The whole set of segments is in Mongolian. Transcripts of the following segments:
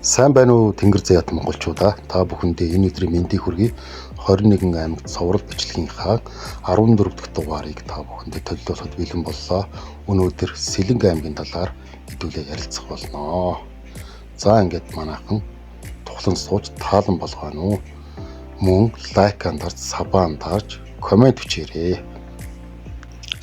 Сайн байна уу Тэнгэр зэят монголчуудаа. Та бүхэндээ энэ өдрийн мэндийг хүргэе. 21 аймагт цоврал бичлэгийнхаа 14 дахь дугаарыг та бүхэндээ төлөвлөхөд бэлэн боллоо. Өнөөдөр Сэлэнг аймгийн талаар хэдүүлээ ярилцах болно. За ингээд манайхан тухлан сууж таалан болгоно уу. Мөн лайк андарч, сабан дарж, комент бичээрэй.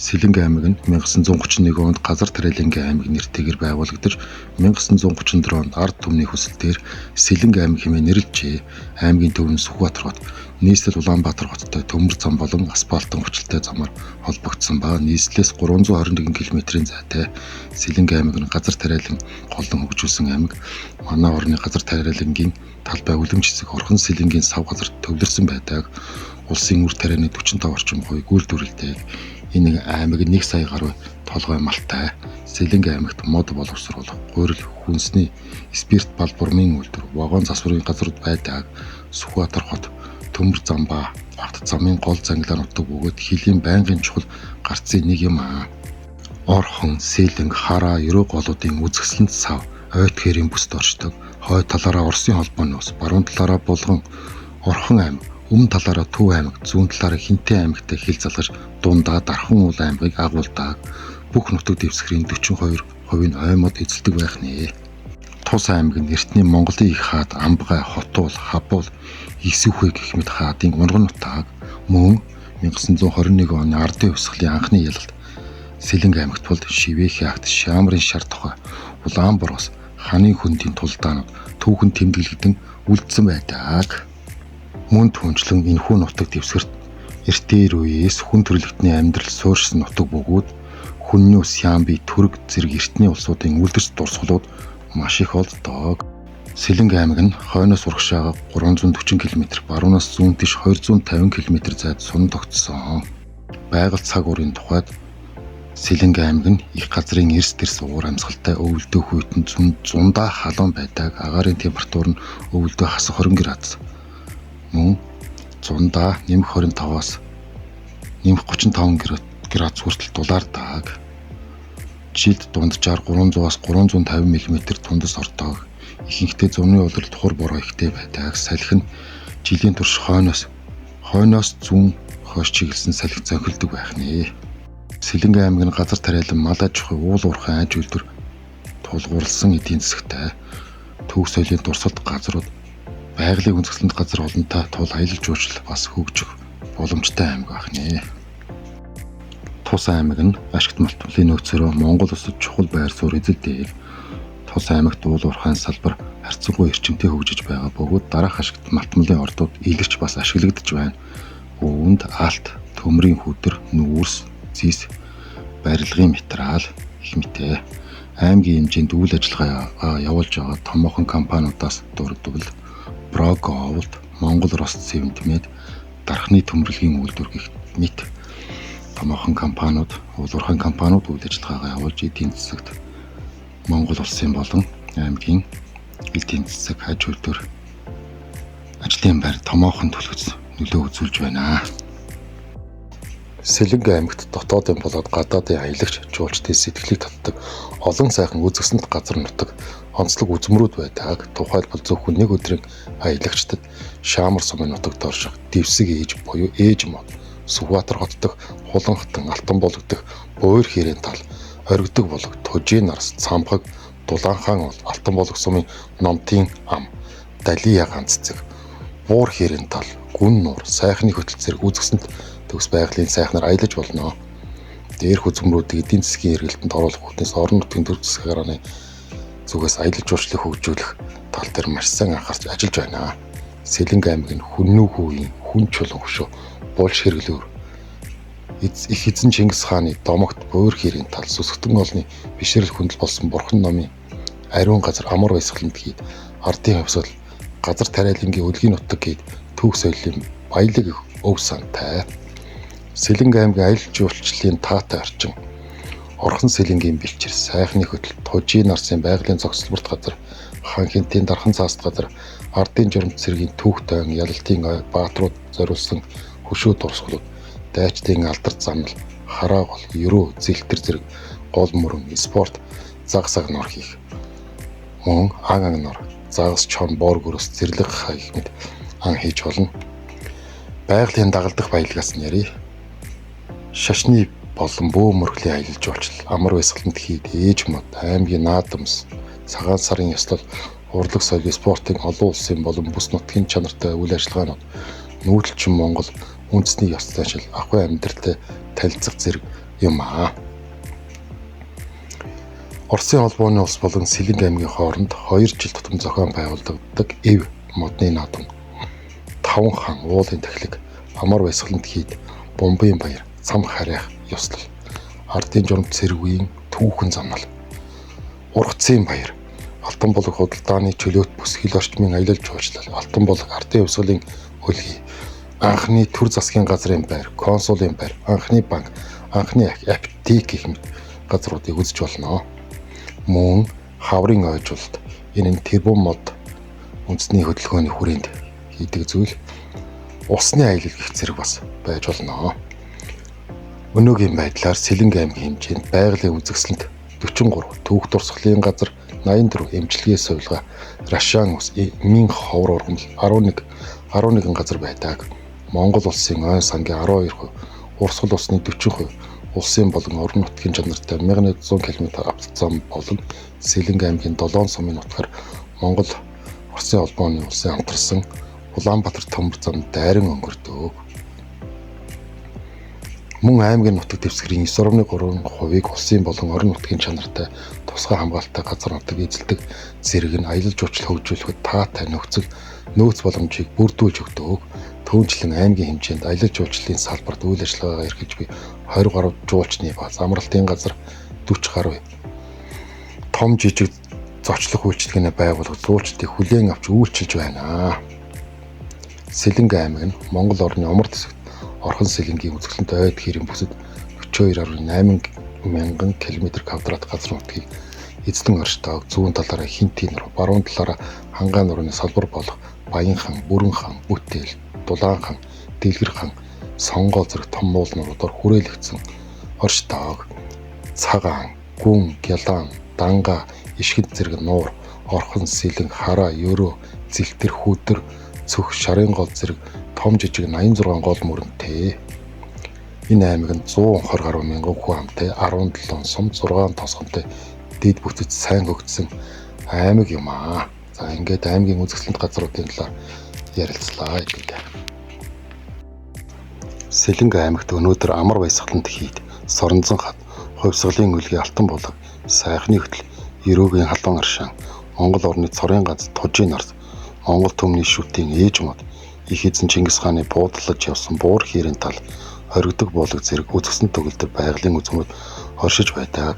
Сэлэнг аймаг нь 1931 онд Газар Тариалангийн аймаг нэртэйгээр байгуулагдаж 1934 онд ард түмний хүсэлтээр Сэлэнг аймаг хэмээн нэрлэжээ. Аймгийн төв нь Сүхбаатар хот, нийслэл Улаанбаатар хоттой төмөр зам болон асфальтын хүчилтэй замаар холбогдсон ба нийслэлээс 321 км-ийн зайтай. Сэлэнг аймаг нь Газар Тариалан голлон хөгжүүлсэн аймаг. Манай орны Газар Тариалангийн талбай үлэмж хэсэг Орхон Сэлэнгийн сав газарт төвлөрсөн байдаг. Улсын үр тарианы 45 орчим хувийг үйлдвэрлэдэг. Энэ аймаг 1 сая гаруй толгой малтай. Сэлэнг аймагт мод боловсруулах, гурил, хүнсний, спирт балбармын үйлдвэр, вагон засварын газрууд байдаг. Сүхбаатар хот, төмөр зам ба авто замын гол зангилаа нутаг бөгөөд хилийн байнгын чухал гарцын нэг юм аа. Орхон, Сэлэнг, Хараа, Ерөө голуудын үзэсгэлэнт сав, ойт хэрийн бүсд оршдог. Хойд талаараа Оросын холбооны ус, баруун талаараа Булган, Орхон аймаг, өмнө талаараа Төв аймаг, зүүн талаараа Хинтээ аймагтай хил залгаж дундаа Дархан уул аймагыг агуулдаг. Бүх нутаг дэвсгэрийн 42% нь оймод эзэлдэг байх нэ. Тус аймаг нь эртний Монголын их хаад Амбгай, Хотуул, Хабуул, Исүхэ гэх мэт хаадын унган нутаг. Мөн 1921 оны ардын хувьсгалын анхны ялалт Сэлэнг аймагт тулд Шивээх ягт, Шаамрын шар тухай, Улаанборос, Ханы хөндийн тулдаанууд түүхэн тэмдэглэгдэн үлдсэн байдаг. Мөн түнчлэн энэхүү нутаг дэвсгэрт эртээр үеэс хүн төрөлхтний амьдрал суурьшсан нутаг бөгөөд Хүннүү, Сямби, Түрэг зэрэг эртний улсуудын үлдэж дурсгалууд маш их олддог. Сэлэнг аймаг нь хойноос урагшаага 340 км, баруунаас зүүн тийш 250 км зайд сунан тогтсон. Байгаль цаг уурын тухайд Сэлэнг аймаг нь их газрын эрс дэрс уур амьсгалтай өвөлдөө хүйтэн зундаа халуун байдаг. Агаарын температур нь өвөлдөө хасах 20 градус. Мөн зундаа нэмэх 25-аас нэмэх 35 градус хүртэл дулаардаг. Жилд дунджаар 300-аас 350 мм тундас ордог. Ихэнхдээ зуны улирал тухар бороо ихтэй байдаг. Салхи нь жилийн турш хойноос зүүн хойш чиглэсэн салхи зохилдог байх нэ. Сэлэнг аймаг нь Газар Тариалан мал аж ахуй, уул уурхай аж үйлдвэр тулгуурласан эдийн засагтай. Төв соёлын дурсгалт газрууд, байгалийн үндэслэлт газар олонтой тул аялал жуулчлал бас хөгжих боломжтой аймаг байх нэ. Тус аймаг нь ашигт малтмлын нөөцөөрөө Монгол улсад чухал байр суурь эзэлдэг. Тус аймагт уул уурхайн салбар харьцангуй эрчимтэй хөгжиж байгаа бөгөөд дараах ашигт малтмлын ордууд илэрч бас ашиглагдж байна. Үүнд алт, төмрийн хүдэр, нүүрс, зис, барилгын материал гэх мэт аймгийн хэмжээнд үйл ажиллагаа явуулж байгаа томоохон компаниудаас дурдвал Брок оволт, Монгол Рост Цемент, дархны төмөрлөгийн үйлдвэр гэх мэт томоохон компаниуд, уулуурхайн компаниуд үйл ажиллагаагаа явуулж эдийн засагт Монгол улсын болон аймгийн эдийн засаг аж үйлдвэр ажлын байр томоохон төлөвлөс нөлөө үзүүлж байна. Сэлэнг аймагт дотоодын болоод гадаадын аялагч, жуулчдын сэтгэлийг татдаг олон сайхан үзэсгэлэнт газар нутаг, онцлог үзмрүүд байдаг. Тухайлбал зөвхөн нэг өдрийн аялагчдад Шаамар сумын нутагт орших Дэвсэг ээж буюу ээж мод, Сүхбаатар хот дахь Хуланхтан, Алтан булаг дахь Буур хэрийн тал, Оргидог булаг, Төжийн нарс, Цамхаг, Дулаанхаан уул, Алтан булаг сумын Номтын ам, Далия ганц цэг, Буур хэрийн тал, Гүн нуур, Сайхны хөтөл зэрэг үзэсгэлэнт төгс байгалийн сайхнаар аялаж болно. Дээрх үзмрүүдийг эдийн засгийн эргэлтэнд оруулах хүтнээс орон нутгийн төр засаг гарааны зүгээс аялал жуулчлалыг хөгжүүлэх тал дээр маш сайн анхаарч ажиллаж байна. Сэлэнг аймаг нь Хүннүү хүйн хүн чулуун хөшөө, булш хэрэглүүр, их эзэн Чингис хааны домогт Буур хэрийн тал, Сүсгтэн олны бишрэл хүндэл болсон Бурхан номын ариун газар амар баясгалант гээд ардын хувьсгал Газар Тариалангийн өлгийн нутаг гээд төв соёлын баялаг өв сантай. Сэлэнг аймгийн аялал жуулчлалын таатай орчин, Орхон Сэлэнгийн бэлчээр, Сайхны хөтөл, Төжийн нарсын байгалийн зогсолборт газар, Хан Хинтийн дархан цааст газар, ардын журамт цэргийн түүхтэй ялалтын ой, баатрууд зориулсан хөшөө дурсгалууд, дайчдын алдарт замнал, Хараа гол, Ерөө, Зэлтэр зэрэг гол мөрөн, спорт, загсаг нор хийх. Мөн ан нор, загас чон боор гөрөөс зэрлэг хаа гэх мэт ан хийж болно. Байгалийн дагалдах баялгаас нь ярив. Шашны болон бөө мөрхлийн аялал жуулчлал амар баясгаланд хийд ээж мод аймгийн наадамс цагаан сарын ёслол урлаг соёлын спортын олон улсын болон бүс нутгийн чанартай үйл ажиллагаанууд нүүдэлчин Монгол үндэсний ёс заншил ахуй амьдралтай танилцах зэрэг юм аа. Оросын холбооны улс болон Сэлэнг аймгийн хооронд 2 жил тутам зохион байгуулагддаг эв модны наадам 5 хан уулын тахилэг амар баясгаланд хийд бомбын баяр цам харайх ёслол ардын журамт цэргийн түүхэн замнал ургацын баяр Алтан булаг худалдааны чөлөөт бүс хил орчмын аялал жуулчлал Алтан булаг ардын хувьсгалын хөлгий анхны төр засгийн газрын байр консулын байр анхны банк анхны аптек гэх мэт газруудыг үзэж болно. Мөн хаврын ойжуулалт энэ нь тэрбум мод үндэсний хөдөлгөөний хүрээнд хийдэг зүйл усны аялал гэх зэрэг бас байж болно. Өнөөгийн байдлаар Сэлэнг аймгийн хэмжээнд байгалийн үзэсгэлэнт 43 түүх дурсгалын газар 84 эмчилгээ сувилга рашан ус эмийн ховор ургамал 11 газар байдаг. Монгол улсын ойн сангийн 12%, урсгал усны 40%, улсын болон орон нутгийн чанартай 1100 км автозам болон Сэлэнг аймгийн 7 сумын нутгаар Монгол Оросын холбооны улсын хамтарсан Улаанбаатар төмөр зам дайран өнгөрдөг. Мөн аймгийн нутаг дэвсгэрийн 9.3%-ийг улсын болон орон нутгийн чанартай тусгай хамгаалалттай газар нутаг эзэлдэг зэрэг нь аялал жуулчлал хөгжүүлэхэд таатай нөөц боломжийг бүрдүүлж өгдөг. Түүнчлэн аймгийн хэмжээнд аялал жуулчлалын салбарт үйл ажиллагаагаа эрхэлж буй 20 гаруй жуулчны бааз амралтын газар 40 гаруй том жижиг зочлох үйлчилгээний байгууллага жуулчдыг хүлээн авч үйлчилж байна. Сэлэнг аймаг нь Монгол орны умар тэсэгт Орхон Сэлэнгийн үзэсгэлэнт ойд хэрийн бүсэд 42.8 мянган км² газар нутгийг эзлэн оршдог. Зүүн талаараа Хинтийн нур, баруун талаараа Хангаан нурны салбар болох Баян хан, Бүрэн хан, Бүтээл, Дулаан хан, Дэлгэр хан, Сонгоо зэрэг том муул нуруудаар хүрээлэгдсэн оршдог. Цагаан, Гүн, Гялаан, Данга, Ишгэд зэрэг нуур, Орхон Сэлэнг, Хараа, Ерөө, Зэлтэр, Хүдэр, Цөх, Шарын гол зэрэг том жижиг 86 гол мөрөнтэй. Энэ аймаг нь 120 гаруй мянган хүн амтай 17 сум 6 тосгонтой дэд бүтэц сайн хөгжсөн аймаг юм аа. За ингээд аймгийн үзэсгэлэнт газруудын талаар ярилцлаа гэлээ. Сэлэнг аймагт өнөөдөр амар баясгаланд хийд Соронзон хад, хувьсгалын үлгий Алтан булаг, сайхны хөтөл, Ерөөгийн халуун аршаан, Монгол орны цорын ганц Тужийн ард, Монгол төмний шүтийн ээж мод, их эзэн Чингис хааны буудлаж явсан буур хийрийн тал, хоригдог булаг зэрэг үзэсгэлэнт төгөлдөр байгалийн үзмүүд оршиж байдаг.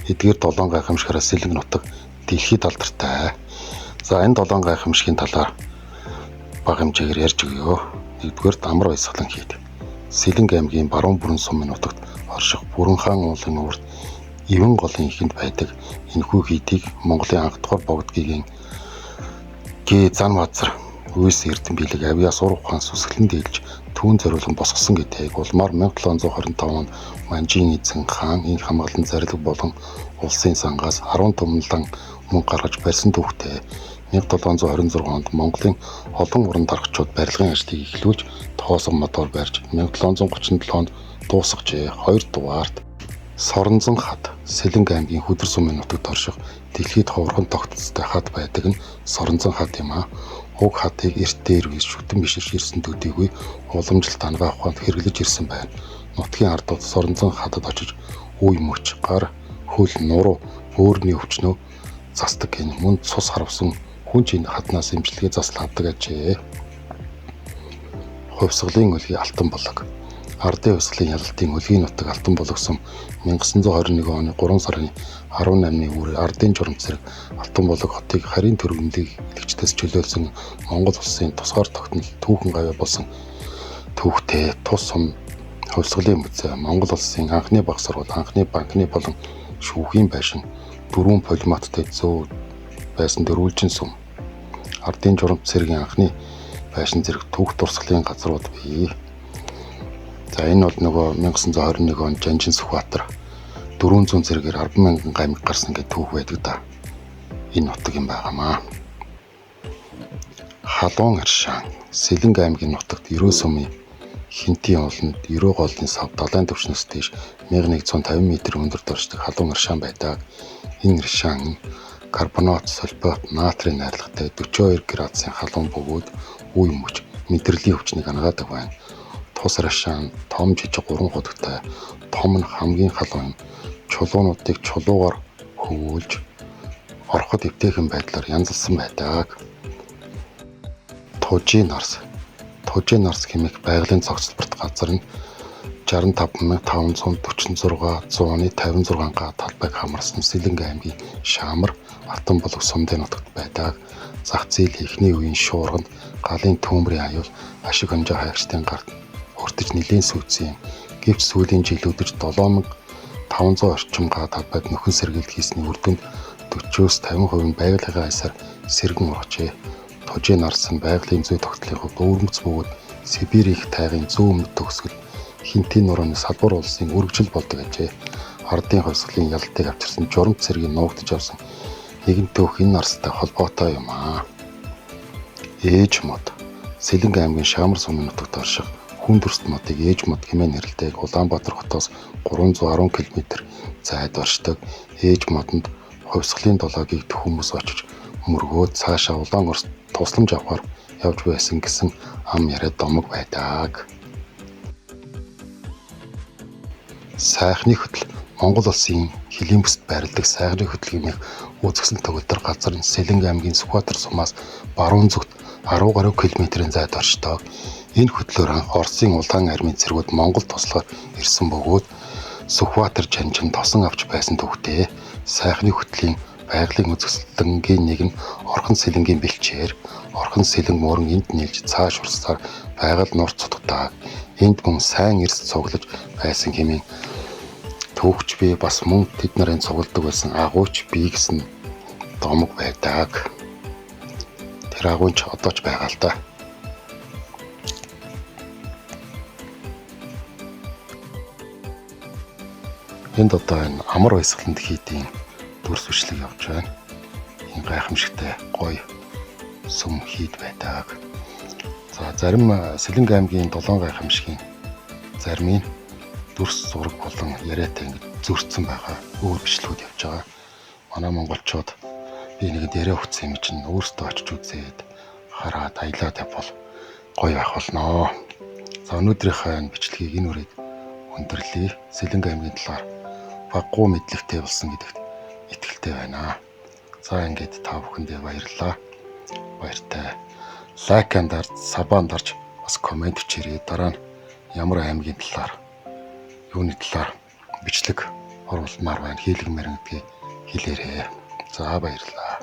Эдгээр 7 гайхамшигаараа Сэлэнг нутаг дэлхийд алдартай. За энэ 7 гайхамшигын талаар бага хэмжээгээр ярьж өгье. Нэгдүгээр амар баясгалан хийд. Сэлэнг аймгийн баруун бүрэн сумын нутагт орших Бүрэн хаан уулын урд Ивэн голын ихэнд байдаг энэхүү хийдийг Монголын анх дугаар богдгийн зан базар Үйс Эрдэнэ билэг авьяас урах хаан сүсгэлэн дийлж түүн зориулан босгосон гэдгийг улмаар 1725 онд Манжийн эзэн хаан энэ хамгаалан зарлиг болон улсын сангаас 10 томлон мөнгө гаргаж барьсан түүхтэй. 1726 онд Монголын олон уран даргачууд барилгын ажлыг эхлүүлж тоосго мотор барьж 1737 онд дуусгажээ. 2 дугаарт Соронзон хад Сэлэнг аймгийн Хөдөр сумын нутагт орших дэлхийд ховорхон тогтцтой хад байдаг нь Соронзон хад юм аа. Уг хатыг эрт дээр үе шүтэн биширч ирсэн төдийгүй уламжлалт ангаа ухаанд хэрэглэж ирсэн байна. Нутгийн ардууд Соронзон хадад очиж үе мөч, гар, хөл, нуруу, өөрний өвчнөө засдаг гэн мөн цус харавсан хүн чинь хаднаас имчилгээ засал авдаг ажээ. Хувьсгалын үлгий Алтан булаг. Ардын хувьсгалын ялалтын үлгийн нутаг Алтан булгсан 1921 оны 3 сарын 18-ны үрээр ардын журамт зэрэг Алтан булаг хотыг харийн төрөмлийг илэгчдээс чөлөөлсөн Монгол улсын тусгаар тогтнол түүхэн гавьяа болсон түүхтэй тус сум хувьсгалын музей Монгол улсын анхны баг сургууль, анхны банкны болон шүүхийн байшин, 4 полиматтай зөө байсан дөрвөлжин сум, ардын журамт цэргийн анхны байшин зэрэг түүх дурсгалын газрууд бий. За энэ бол нөгөө 1921 онд Жанжин Сүхбаатар 400 зэрэгээр 10,000 гамиг гарсан гэдэг түүх байдаг да. Энэ нутаг юм байгаамаа. Халуун аршаан Сэлэнг аймгийн нутагт 90 сумын Хинтийн олонд 90 голын сав далайн түвшнээс дээш 1150 м өндөр дорждог халуун аршаан байдаг. Энэ аршаан карбонат, сульфат, натрийн найрлагатай 42 градусын халуун бөгөөд үе мөч мэдрэлийн хүчнийг ангаадаг байна. Тус аршаан том жижиг 3 годогтай том нь хамгийн халуун чулуунуудыг чулуугаар хөвөөлж ороход эвтэйхэн байдлаар янзалсан байдаг. Тужийн нарс хэмээх байгалийн цогцлборт газар нь 65546 100-ны 56 га талбайг хамарсан Сэлэнг аймгийн Шаамар, Атан болог Сумдын нутагт байдаг. Зах зээл эхний үеийн шуурганд галын төмрийн аюул ашиг хонжоо хайрчдын гарт өртөж нэлээд сүйцсэн юм. Гэвч сүүлийн жилүүдэд 7500 орчим га талбайд нөхөн сэргийлт хийсний үр дүнд 40-50% нь байгалийн аясаар сэргэн ургажээ. Тужийн нарс нь байгалийн зүй тогтлын хувьд өвөрмөц бөгөөд Сибирийн тайгын зүүн өмнөд төгсгөл Хинтийн нурууны салбар улсын үргэлжил болдог ажээ. Ардын хувьсгалын ялалтыг авчирсан журамт цэргийн нуугдж авсан нэгэн төөх энэ нарстай холбоотой юм аа. Ээж мод Сэлэнг аймгийн Шаамар сумын нутагт орших хүн төрст модыг ээж мод хэмээн нэрлэдэг. Улаанбаатар хотоос 310 км зайд оршдог ээж модонд хувьсгалын долоогийг дэх хүмүүс очиж мөргөөд цаашаа улаан орст тусламж авахар явж байсан гэсэн ам яриад домог байдаг. Сайхны хөтөл Монгол улсын Хөлийн бүсд байрладаг сайхны хөтөл гэмээр үзэсгэлэн төгөлдөр газар нь Сэлэнг аймгийн Сүхбаатар сумаас баруун зүгт 10 гаруй км-ийн зайд оршдог. Энэ хөтлөөр анх Оросын улаан армийн цэргүүд Монгол туслахаар ирсэн бөгөөд Сүхбаатар жанжин тосон авч байсан төвхтэй. Сайхны хөтлийн байгалийн үзэсгэлэнгийн нэг нь Орхон Сэлэнгийн бэлчээр Орхон Сэлэнг мөрөн энд нийлж цааш урсаар байгаль нурц цутдаг. Энд мөн сайн эрс цуглаж байсан хэмээн төвөгч би бас мөн тэд нарын цугладаг байсан агууч би гэсэн домог байдаг. Тэр агуйч одоо ч байгаа л да. Энд одоо энэ амар баясгаланд хийдийн дүрс бичлэг явж байна. Энэ гайхамшигтай гоё сүм хийд байдаг. За зарим Сэлэнг аймгийн 7 гайхамшигын зарим нь дүрс зураг болон яриатай ингэ зөрчсөн байгаа өөр бичлэгүүд явж байгаа. Манай монголчууд би нэг дээрээ хүчсэн юм чинь өөрсдөө очиж үзээд хараад аялаад явбал гоё байх болно. За өнөөдрийнхээ энэ бичлэгийг энэ үрээд өндөрлөе. Сэлэнг аймгийн талаар баггүй мэдлэгтэй болсон гэдэгт итгэлтэй байна. За ингээд та бүхэндээ баярлалаа. Баяртай. Лайк андарч, сабан дарж бас комент бичээрэй. Дараа нь ямар аймгийн талаар юуны талаар бичлэг оруулмаар байна, хийлгэмээр гэдгийг хэлээрэй. За баярлалаа.